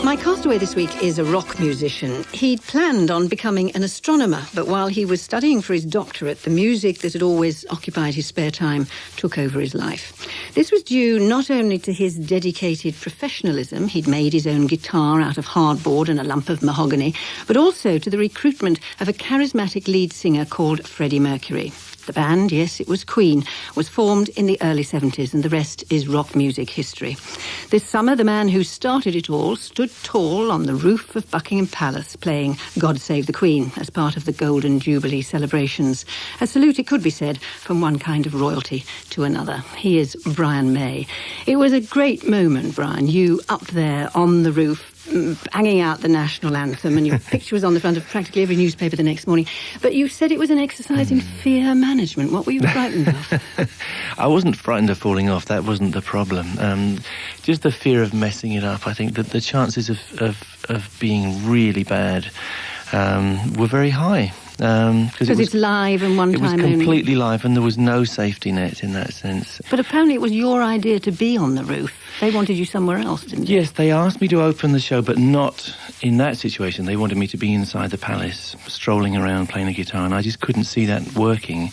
My castaway this week is a rock musician. He'd planned on becoming an astronomer, but while he was studying for his doctorate, the music that had always occupied his spare time took over his life. This was due not only to his dedicated professionalism — he'd made his own guitar out of hardboard and a lump of mahogany — but also to the recruitment of a charismatic lead singer called Freddie Mercury. The band, yes, it was Queen, was formed in the early 70s, and the rest is rock music history. This summer, the man who started it all stood tall on the roof of Buckingham Palace playing God Save the Queen as part of the Golden Jubilee celebrations. A salute, it could be said, from one kind of royalty to another. He is Brian May. It was a great moment, Brian, you up there on the roof, banging out the national anthem, and your picture was on the front of practically every newspaper the next morning. But you said it was an exercise in fear management. What were you frightened of? I wasn't frightened of falling off. That wasn't the problem. Just the fear of messing it up. I think that the chances of being really bad were very high. Because it's live and one time only. It was completely live, and there was no safety net in that sense. But apparently it was your idea to be on the roof. They wanted you somewhere else, didn't they? Yes, they asked me to open the show, but not in that situation. They wanted me to be inside the palace, strolling around, playing the guitar, and I just couldn't see that working.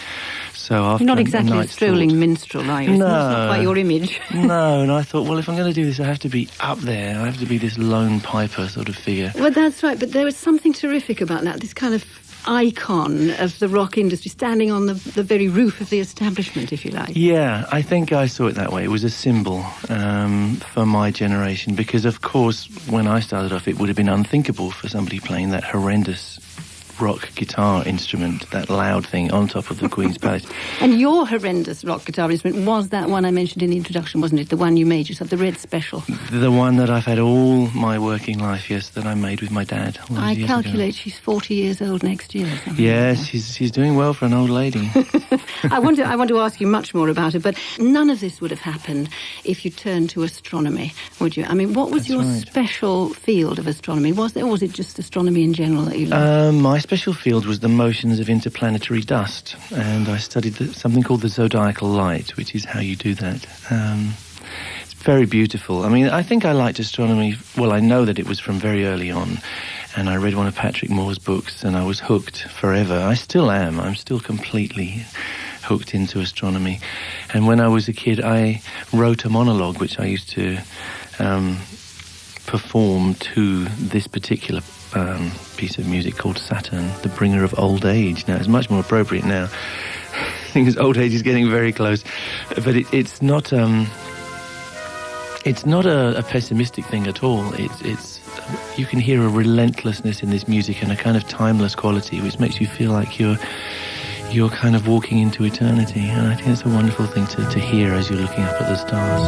So after You're not exactly a strolling minstrel, are you? No. That's not quite your image. No, and I thought, well, if I'm going to do this, I have to be up there. I have to be this lone piper sort of figure. Well, that's right, but there was something terrific about that, this kind of icon of the rock industry standing on the very roof of the establishment, if you like. Yeah, I think I saw it that way. It was a symbol for my generation, because, of course, when I started off, it would have been unthinkable for somebody playing that horrendous rock guitar instrument, that loud thing, on top of the Queen's Palace. And your horrendous rock guitar instrument was that one I mentioned in the introduction, wasn't it? The one you made yourself, the Red Special. The one that I've had all my working life, yes, that I made with my dad. I calculate she's 40 years old next year. Yes, she's doing well for an old lady. I want to ask you much more about it, but none of this would have happened if you turned to astronomy, would you? I mean, what was your special field of astronomy? Was it just astronomy in general that you loved? My special field was the motions of interplanetary dust, and I studied something called the zodiacal light, which is how you do that. It's very beautiful. I mean, I think I liked astronomy. Well, I know that it was from very early on, and I read one of Patrick Moore's books, and I was hooked forever. I still am. I'm still completely hooked into astronomy. And when I was a kid, I wrote a monologue which I used to perform to this particular piece of music called Saturn, the bringer of old age. Now, it's much more appropriate now, because old age is getting very close. But it's not a pessimistic thing at all. It's you can hear a relentlessness in this music and a kind of timeless quality, which makes you feel like you're kind of walking into eternity. And I think it's a wonderful thing to hear as you're looking up at the stars.